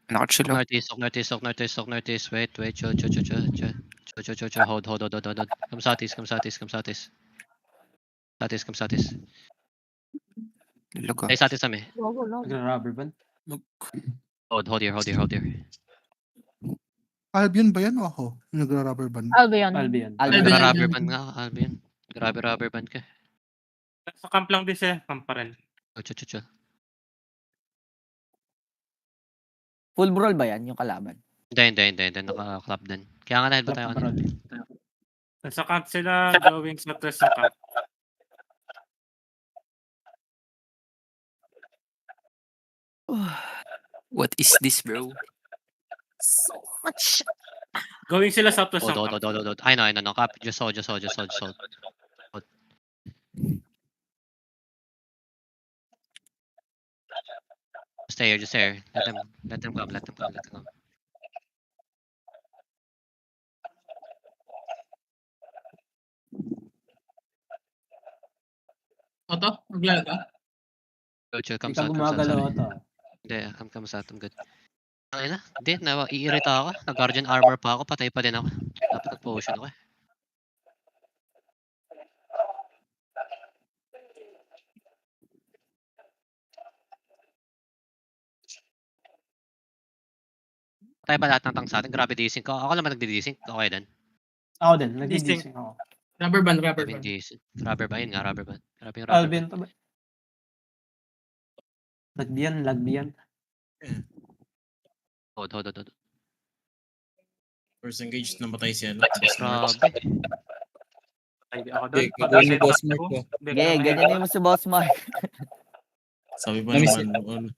Nakachill lang. Northeast. Wait. Chill. Hold. Come southeast. Southeast. Ilaga. Stay southeast kami. Nag-rubber band. Hold here. Albion ba yan o ako? Nagra-rubber band. Albion. Rubber band nga, Albion. Grabe rubber band ka. Sa camp lang din siya, camp pa rin. Chill. Full brawl ba yan, yung kalaban? Hindi. Naka-club din. Kaya nga ba tayo ano? Sa camp sila, going sa test ng camp. What is this, bro? So much. Going sila sa test ng camp. Hold. I know. Copy. Just hold. Stay here. Let them come. Oto, maglag ka? Chill, come Hindi ka south. gumagalaw ito. Hindi, come south. I'm good. Ay na, hindi. Iirita ako. Nag-guardian armor pa ako. Patay pa din ako. Dapat nag-potion ako eh. Patay pa lahat ng tank sa atin. Grabe desync ko. Ako naman nagdi-desync. Okay din. Ako din, nag-desync ako. Rubber band. Grabe yung desync. Rubber ba yun nga? Rubber band. Grabe yung rubber Albion band. to ba? Lagbiyan. Hold. First engaged namatay siya. Grabe. Hindi ako doon. Gagawin ni Boss Mark ko. Ganyan mo si Boss Mark. Sabi pa naman.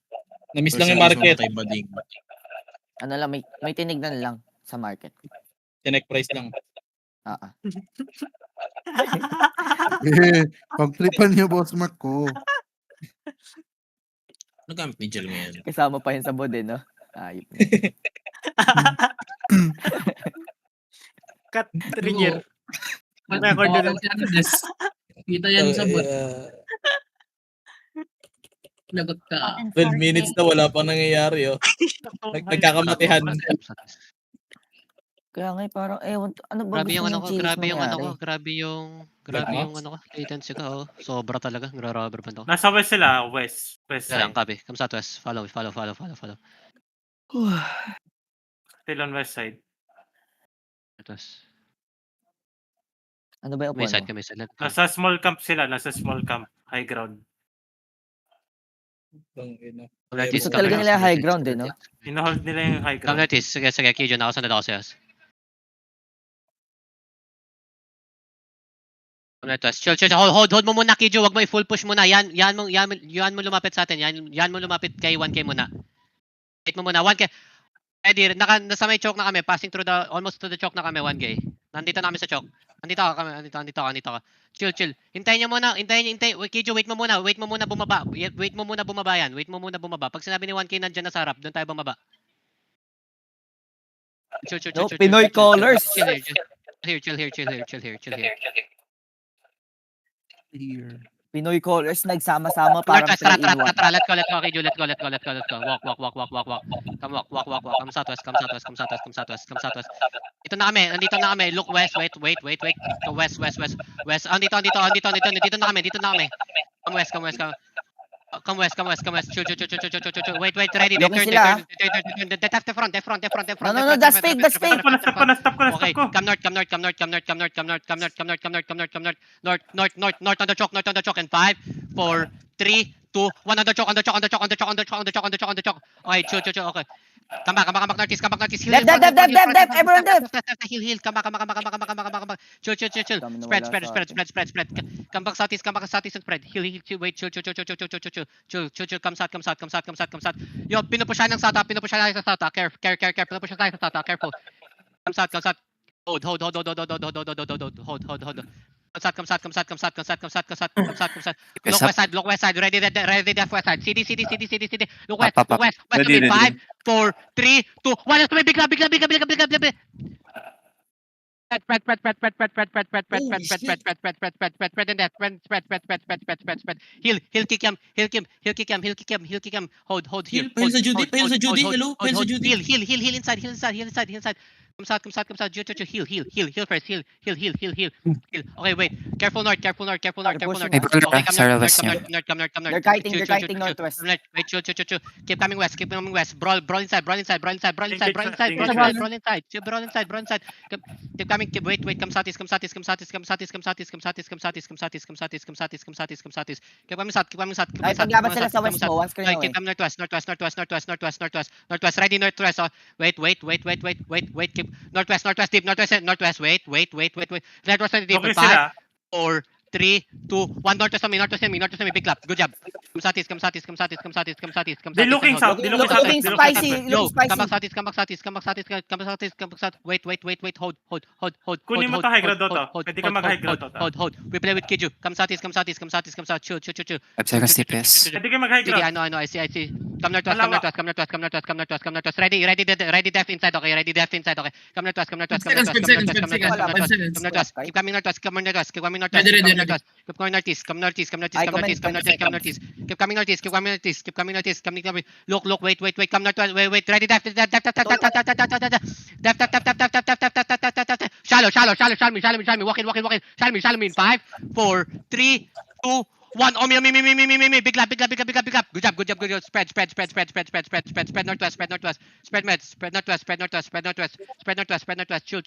Namiss lang yung market. Ano lang, may tinignan lang sa market. Connect price lang. Pag-tripan niyo, Boss Mark ko. Nagamit ni Jel ngayon. Kasama pa yun sa bod no? Ayop na. Cut trigger. Record na kita yan sa bot. Lagot ka. 12 minutes na wala pang nangyayari, oh. Nagkakamatihan. Kaya nga parang, ano ba Grabe yung ano ko, grabe yung latency ko, oh. Sobra talaga, ngra-rubber band ako. Nasa west sila, west Lang, side. copy. Come southwest. Follow. Still on west side. Southwest. Ano ba yung May upuan side mo? kami, side. Nasa small camp sila, high ground. Gusto talaga nila high ground no? Inohold nila yung high Come ground. notice, sige, Kijo, nakasunod ako sa'yo. Come notice, chill, hold mo muna, Kijo, wag mo i-full push muna, yan mo lumapit sa atin, yan mo lumapit kay 1K muna. Wait mo muna, 1K. Ready, nasa may choke na kami, passing through almost to the choke na kami, 1K. Nandito na kami sa choke. Andito ako. Chill. Hintayin niyo muna. Kijo, wait mo muna bumaba. Wait mo muna bumaba. Pag sinabi ni 1K nandiyan na sa harap, doon tayo bumaba. Chill. Pinoy colors. Chill here. Pinoy colors nagsama-sama parang 3 in 1. Let's go, Kijo. Let's go. Walk. Come southwest. Ito na kami, nandito na kami. Look west, wait. Go west. Andito na kami. Come west. Chill. Wait, ready. Look na sila. The front. No, that's fake. Stop Okay, ko. come north. North on the choke. And 5, 4, 3, 2, 1 on the choke. Okay, chill. Okay. Come back northeast. Heal. Dep. Everyone dep. Heal. Come back. Chill. Spread. Come back southeast and spread. Heal. Wait, chill. Come south. Yo, pinupushan ng south. Careful. Come south. Hold. Come south. Look west side. Ready left west side. CD. Look west. Ready. 5, 4, 3, 2, 1. Bigla. Heal kick him. Hold Heal, here. pahil sa Judy, pahil sa Judy, hello, pahil sa Judy. Heal inside. Come south. Heal first. Heal. Okay, wait. Careful north. Hey, bro, Okay, Sarah come West niya. north. They're kiting northwest. Wait, chill. Keep coming west. Brawl inside. Keep coming. Wait. Come southeast. Keep coming south. Ay, paglabas sila sa west mo, one screen away. Keep coming northwest. Ready northwest. Oh. Wait. Keep northwest deep. Northwest. Wait. Northwest deep. Okay 5, sila. 4, 3, 2, 1. Northwest on me. Big clap. Good job. Come southeast. They looking south. Looking spicy. Yo, Looking come back spicy. southeast. Wait. Hold. Kunin mo to high ground to. Pwede ka mag high ground to. Hold. We play with Kiju. Come southeast. Chill. 5 seconds DPS. Pwede ka mag high Sige, ground. I know. I see. Come northwest. Ready def inside. Okay. Come northwest. Five seconds. Keep coming northwest. Keep coming Ready. northeast. Come northeast. Keep coming northeast. Look. Wait. Come northwest. Wait. Ready def. Shallow. Me. Walk in. Shallow me in 5, 4, 3, 2, 1. Oh, me. Big lap. Good job. Spread northwest. Spread northwest. Chill.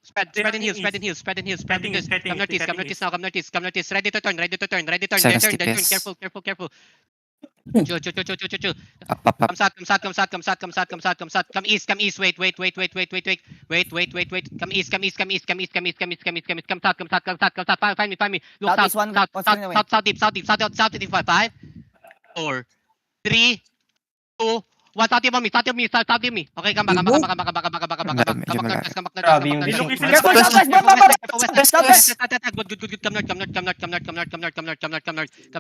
Spread in heels. Spreading heels. Come northeast now. Come northeast. Ready to turn. Seconds Turn. DPS. Careful. Chill. Up. Come south. Come east. Wait. Come east. Come south. Find me. Look Southeast, south. one screen away. South deep. 5, 4, 3, 2, 1. South deep on me. Okay, come back. Come back northwest. Grabe yung They looking vision. Careful, south. southwest. Good. Come north. Chill.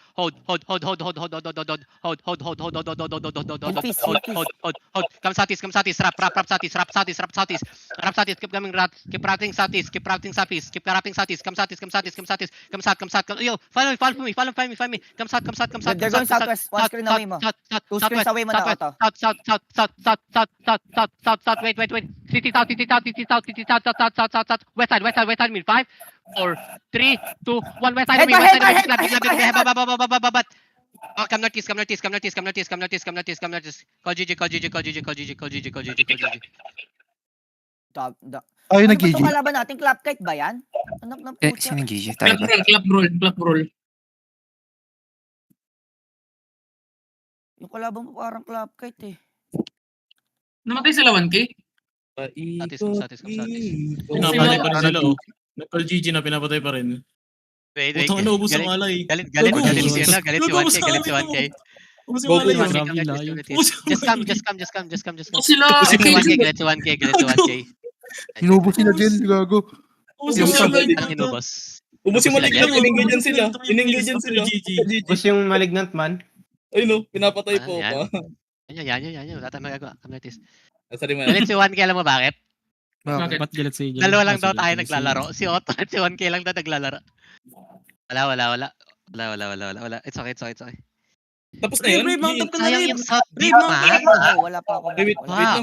Hold. Come southeast. Rap southeast. Keep coming keep routing southeast. Come south. Yo, follow me. Come south. They're going southwest. One screen away mo. Two screens away mo na ako to. South. Wait. City south. West side. Me 5, 4, 3, 2, 1. West side. Oh, come northeast. Call GG. Ay, Ano ba nag-GG. itong kalaban natin? Clap kite ba yan? Anak ng Eh, putya. sino GG? Tayo ba? Clap roll. Yung kalaban mo parang clap kite eh. Namatay sila 1K? Southeast. Pinapatay pa rin sila, oh. Nag-call GG na pinapatay pa rin. Wait. Utang na ubos ang alay. Galit si Gago. 1K. Ubos ang alay. Just come. Sila. Galit si 1K. Inubos sila dyan, gago. Ubos ang alay. Ang inubos. Ubus yung Ubus sila malignant, dyan. in-engage sila. Tapos yung malignant man. Ay no, pinapatay po Yan. pa. Yan. Wala tayong magagawa. Come northeast. Sorry man. Galit si 1K, alam mo bakit? Bakit? Ba't galit sa inyo? Dalawa lang daw tayo naglalaro. Si Otto at si 1K lang daw naglalaro. Wala. It's okay. Tapos na yun. Mount up ka na Sayang rin. yung South Deep, Brave man. Wala pa ako. Wait lang.